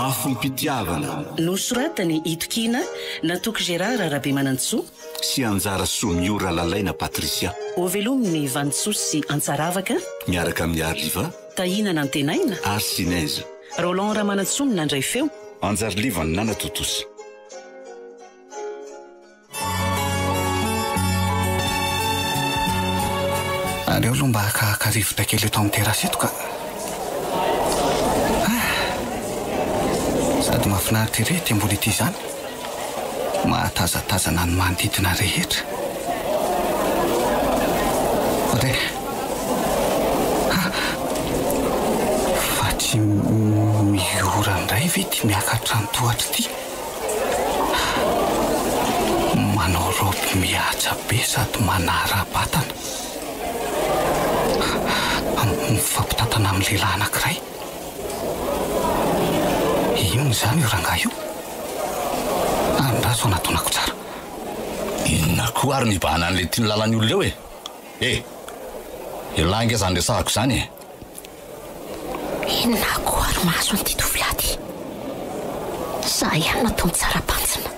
afo mpitiavana nosoratany Itokina Natoky Gérard Rabemanantsoa sy Anjara Somiora Lalaina Patricia Ovelominy Vantsoa sy Antsaravaka miaraka amin'ny Arliva Tahinana Antenaina Arsinez Roland Ramanantsoa nandray feo Anjarliva Nana Totosa Aleo aloha mba hakarivotra kely eto amin'ny terasy eto ka sady mahafinaritra ire ty ambony ity zany mahatazatazana ny manodidina rehetra re fa tsy miora ndray ve ty miakatra ny tohatra ty manao robe mihaja be sady manara-batana mifampitatana amin'ny lehilahy anankiray inona zany io rangahy io andraso anatonako tsara inona koa ary mibahana an'le tiany lalany olona eo ilange zany resahako zany inona koa ary mahazo an'ity tovolahy za ihany natao mitsara-pantsina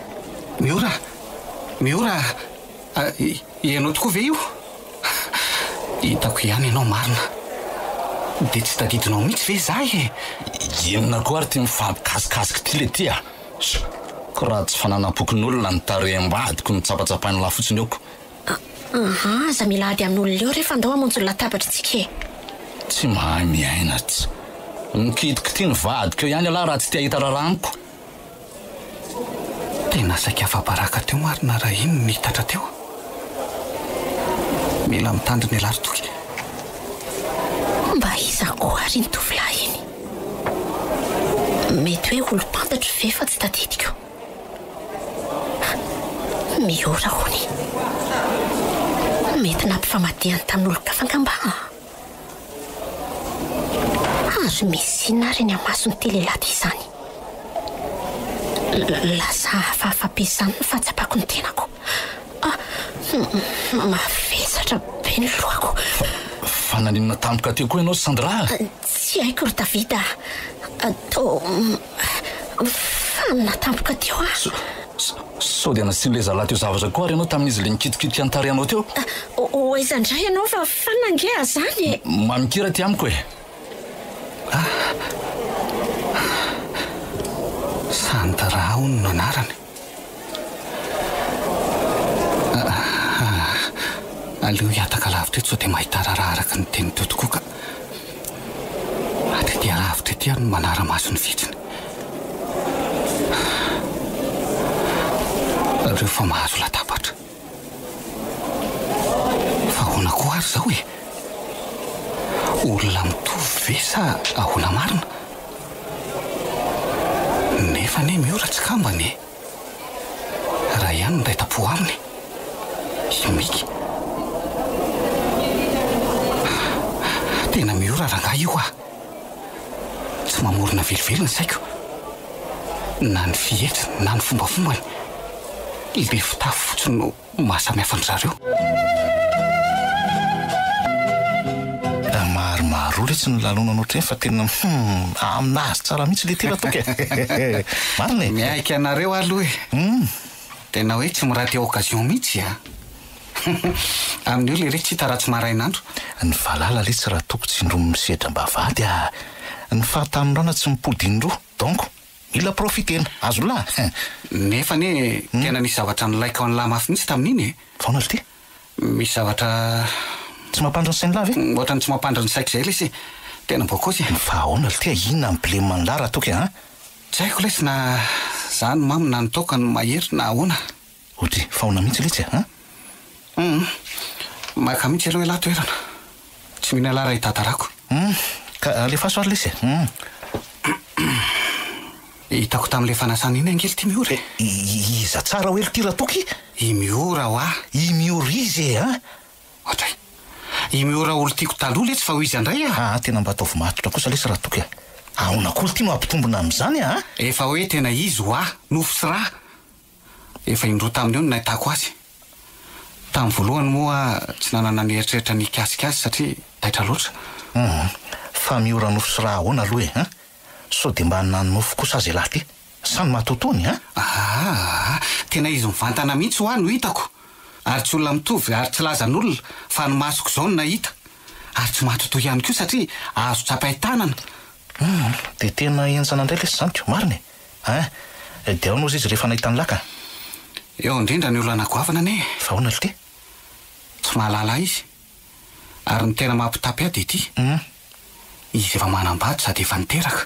miora ianao tokoa ve io hitako ihany ianao marina de tsy tadidinao mihitsy ve za inona koa ary ty mifampikasikasiky ty le ty ko raha tsy fananam-pokon'olona ny tarem-badiko ny tsapatsapainy lafotsiny eoko za mila ady amin'olona eo rehefa andao hamonjy latabatra tsika tsy mahay miaina tsy mikitiky ty ny vadiko eo ihany alahy raha tsy tia hita raramiko tena sakafa-baraka teo marina raha iny nitatra teo mila mitandry ny alary toky mba iza koa ary ny tovolahy iny mety hoe olo-pantatro ve fa tsy tadidiko miora hony mety nampifamadihany tamin'olo-kafangamba ary misy inona ary ny amasony ty lehilahy ty zany lasa hafahafa-pesany ny fahatsapako ny tenako mavesatra be ny lohako fananinona tampoka teo koa ianao Sandra tsy haiko ry Davida atao fanina tampoka teo sao dia nasiny le zalahy teo zavatra koa ary ianao tamin'izy le nikitikitika antary anao teo oezandray ianao fa fanangeha zany mamikira ty amiko Sandra hono no anarany aleo hiataka lavitra eto sao dia mahita raha araka ny teny teo tokoa ka atry dia lavitra ety ary no manara-maso ny vitsiny reo fa mahazo latabatra fa ahoana koa ary zao olona mitovy ve sa ahoana marina nefa ne miora tsy kambany raha ihany nday tapo aminy imiky tena miora rangahy io tsy mamorona velively ny saiko na ny fihetsiny na ny fombafombany le fitafy fotsiny no mahasamihafa ny zareo maromaro re tsy ny lalonanao treny fa tena aminazy tsara mihitsy le tena toky marina miaika anareo aloha tena hoe tsy miraty occasion mihitsy amin'io le reky tsy hita raha tsy marainandro ny valala le tsy raha toko tsy indro misedra mba vady ny fahatamindrana tsy mipodindroa donc mila profitena azo lahy nefa ne tena nisy zavatra nilaika ao an'lahy mafy mihitsy tamin'iny faona le ty misy zavatra tsy mampandra ny sainy lahy ve ohatrany tsy mampandra ny saiko zay lesy tena bokozy fa ahoana le ty inona mipilemy manlahy raha toky tsy haiko lesy na zany mamy na nitoka no mahery na ahoana ohatra faona mihitsy le tsy maka mihitsy aloha lahy toerana tsy mihina lahy raha hitatarako ka alefaso ary lesy hitako tamin'le fanasana iny angely ty miora iza tsara hoe ty raha toky i miora ho i miora izy ohatra i miora olo tiako taloha le tsy fa ho izy andray tena mba ataovy matotra kosa lesy raha toky ahona koly ty mampitombona am'izany efa hoe tena izy ho nofo sy raha efa indro tamin'io no nahitako azy tamin'ny voalohany moa tsy nanana ny eritreritra ny kasikasy satria taitra loatra fa miora nofo sy raha ahoana aloha so dia mba nanofo kosa azy lahy ty sany matotony tena izy mivantana mihitsy ho any no hitako ary tsy olona mitovy ary tsy lazan'olona fa ny masoko zao no nahita ary tsy matotoy ihany koa satria azo tsapay-tanana dia tena enjana indray lesy zany ko mariny dia ao no izy rehefa nahitany laka eo indrindra ny olona nagoavana ane fa hoana le ty tsy mahalala izy ary ny tena mampitapy ahy dia ity izy efa manambady sady efa niteraka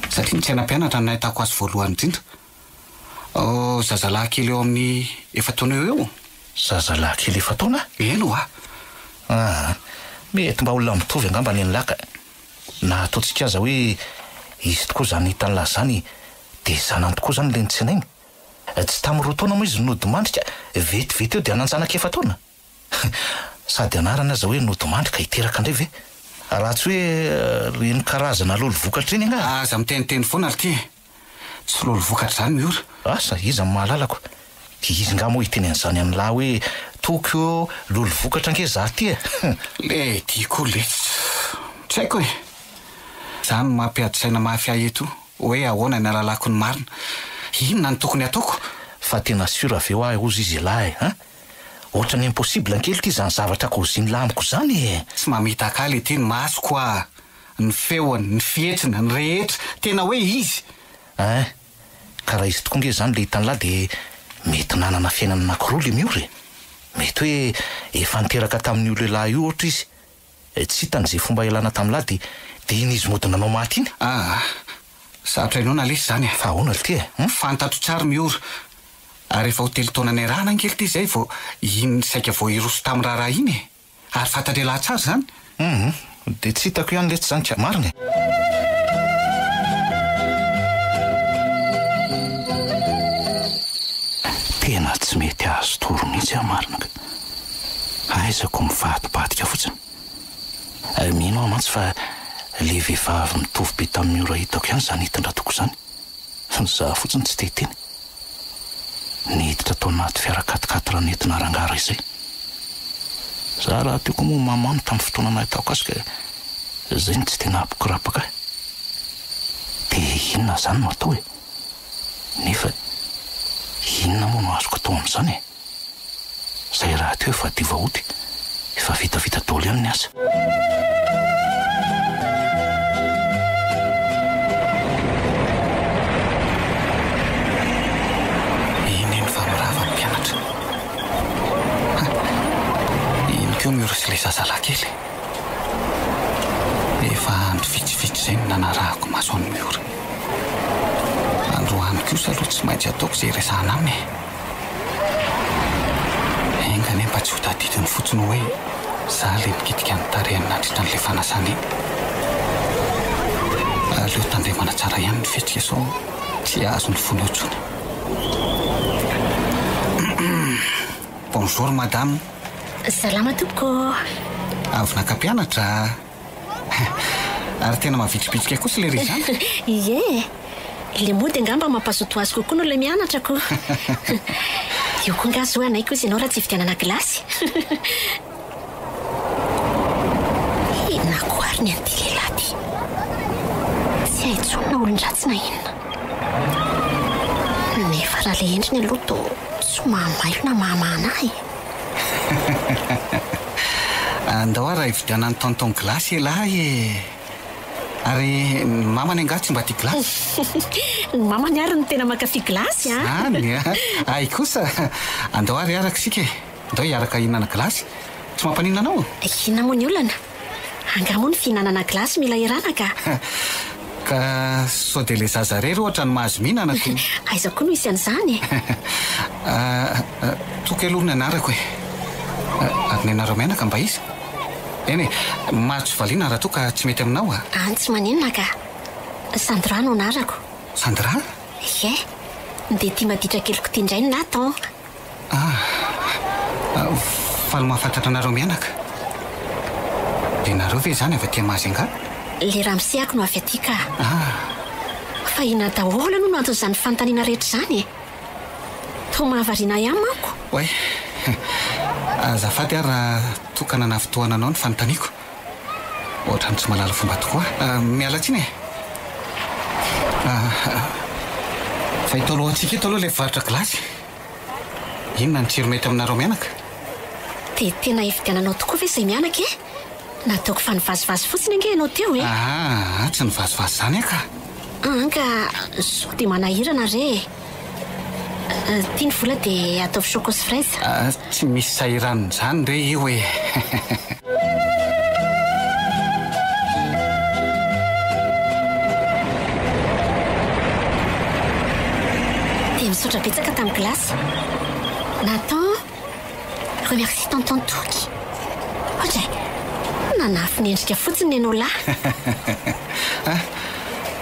satria ny tsainam-pianatra no nahitako azy voalohany indrindra zazalahy kely eo amin'ny efataona eo zazalahy kely efataona eno mety mba olona mitovy angamba ny laka na ataontsika aza hoe izy tokoa zany hitan'lahy zany dia zanany tokoa zany le nitsenainy tsy tamin'ny roa taona moa izy nodimandrika vetivety eo dia ananjanaka efataona sady anarana aza hoe nodimandrika hiteraka indray ve raha tsy hoe reny karazana lolo vokatra iny anga aza miteniteny foana ry ty tsy lolo vokatra zany miora asa izy amin'ny mahalalako dia izy nga moa hiteny an'izany amin'ny lahy hoe tokyo lolo vokatra ange za ty le tiako le tsy haiko hoe zany mampiady saina mafy ahy eto hoe ahoana ny alalako ny marina inona ny tokony ataoko fa tena sura aveo ahy ozy izy lahy ohatra ny impossible ankely ty zany zavatra koziny lamiko zany tsy mamita akaly ty ny masoko a ny feoany ny fihetsina ny rehetra tena hoe izy ka raha izy tokoa nge zany le hitany lahy dia mety nanana fiainana anankiroa le miory mety hoe efa niteraka tamin'ny io lehilahy io ohatra izy tsy hitan'izay fomba ialana tamin'lahy dia iny izy mody nanao maty iny sarotra inona lesy zany fa ahoana le ty fantatro tsara miora ary efa hotely taona ny rahana ankely ty zay vao iny saika vao iroso tamin'ny raharaha iny ary fantadrelahy tsara zany dia tsy hitako ihany letsy zany ka mariny tena tsy mety azo toro mihitsy marina ka aizako mifahatobadika fotsiny mino aho mantsy fa le vehivavy mitovy be tamin'ny ora hitako ihany zany hitandratoko zany za fotsiny tsy tehiteny niditra tao anaty fiarakatikaty raha nentina rangara izay za raha tioko moa mamano tamin'ny fotoana nahitako azy ka zay ny tsy tena apokorapaka dia inona zany no atao nefa inona moa no azoko atao amin'izany zay raha teo efa dia vahoty efa vitavita daholo ihany ny asa miora sy le zazalahy kely efa andro vitsivitsy zay ny nanarahako maso any miora androany kosa aloha tsy maintsy ataoko zay resahana aminy engany mba tsy ho tadidiny fotsiny hoe za le mikitika ny tarehany nandritra n'le fanasany iny aleo tandremana tsara ihany ny fihetsika sao tsy azo ny fony otsony bonjour madame salama tompoko avy naka-pianatra ary tena mavitripitrika kosa le ry zany ie le mody angamba mampazoto azy kokoa no le mianatrako io koa ngazy hoe anay kosa ianao raha tsy vidianana glasy nakoary ny an'ity lehilahy ty tsy haitsonona olon-dratsy na inona nefa raha le endriny aloha to tsy mahamailo na mahamana ahy andao raha hividianany tonton glasy elahy ary ny mamany anga tsy mba tia glasy ny mamany ary ny tena makafi glasy any ay kosa andao ary araka sika andao hiaraka hihinana glasy tsy mampanina anao hina moa ny olana angamoa ny fihinanana glasy mila irana ka sao dia le zazarery ohatra ny mahazo mihinana ko aiza koa no isy an'izany toky aloha ny anarako ary ny anareo mianaka mba izy eny mahatso valiana raha toa ka tsy mety aminao tsy maninona ka Sandra no anarako Sandra ie dia tia maditra keliko tia indray ny natan falo mahafantatra anareo mianaka dia nareo ve zany avy aty mahazy anga le raha misehako no avy aty ka fa ina daholo aloha no anton'izany fanontaniana rehetra zany to mahavariana ihany manko oe azafady ary raha tokana na fotoana anao ny fanontaniako ohatrany tsy malala fomba tokoa miala tsiny fa ito alohantsika ito aloha ilay varitra glasy. Inona ny tsiro mety aminareo mianaka? dia tena efidiananao tokoa ve izay mianaka e? Nataoko fa nivazivazy fotsiny ange ianao teo e. Tsy nivazivazy zany aka. Ka so dia manahirana re. Tia ny vola dia ataovy choco sy fraise. Tsy misy sahiraniny zany re io e. dia misaotra betsaka tamin'ny glasy. Nathan, remercie tonton Toky. Ohatra nanafy ny endrika fotsiny ianao lahy.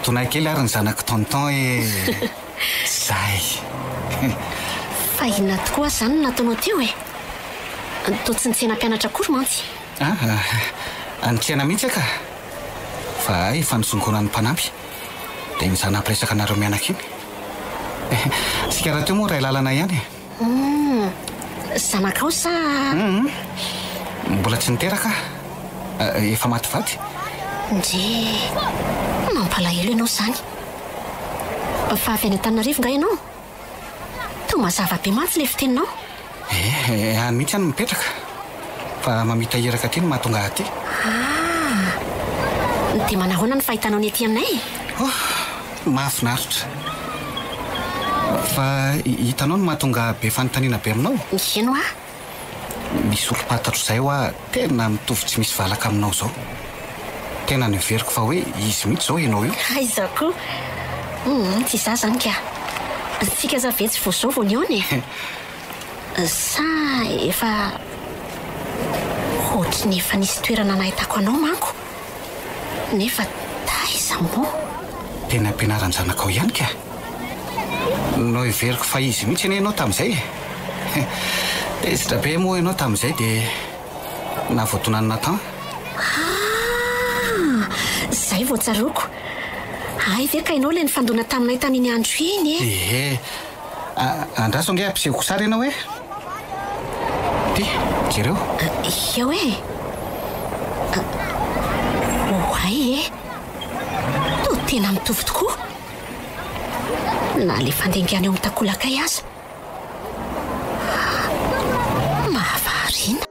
Tonay kely ary ny zanako tonton e. Zay. Fa inona tokoa zany no nataonao teo e? Toa tsy nitsena mpianatra akory mantsy. Anitsena mihitsy aka. Fa efa nisongonan'ny mpanampy dia mizana ampiresaka anareo mianaka iny. Sika raha teo moa ray lalana ihany. Zanakao sa? Mbola tsy niteraka. Efa matyvaty. Ndre mampalahelo ianao zany. Fa avy any Antananarivo nga ianao? Toa mazava be mantsy ilay fiteninao. Any mihitsy any mipetraka. Fa mamita hiraka aty no mahatonga aty. Dia manahoana ny fahitanao ny aty aminay? Mahafinaritra. Fa hitanao no mahatonga be fanontaniana be aminao. Ino a? Misy olo-patatro izay ho tena mitovy tsy misy valaka aminao zao. Tena niveriko fa hoe izy mihitsy zao ianao io. Izaho koa. Tsy za zany ka. Tsika za ve tsy vao zao vao niony e? Sa efa ohatrany efa nisy toerana nahitako anao manko. Nefa taiza moa? Tena ampianaran'ny zanakao ihany ka. No iveriko fa izy mihitsy anie ianao tamin'izay. Tezitra be moa ianao tamin'izay dia nahavoatonany Nathan. Zay vao tsaroko. Ay ve ka ianao ilay nifandona taminay tamin'ny andro iny e? Andraso ange ampisehoko sara ianao e. Ty, jereo. Eo e. Oay e. Toa tena mitovy tokoa. Na le fandengana eo amin'ny takolakay aza. Mahavarina.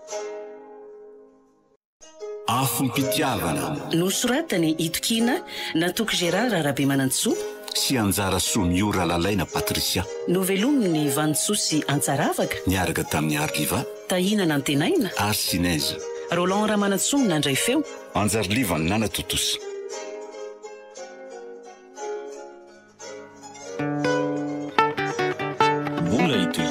Afom-pitiavana nosoratany Itokina Natoky Gérard Arabemanantsoa sy Anjara Somiora Lalaina Patricia. Novelominy Vantsoa sy Antsaravaka Niaraka tamin'ny Arliva Tahinana Antenaina Arsinez Roland Ramanantsoa nandray feo Anjarliva ny Nana Totosi. Mbola itoy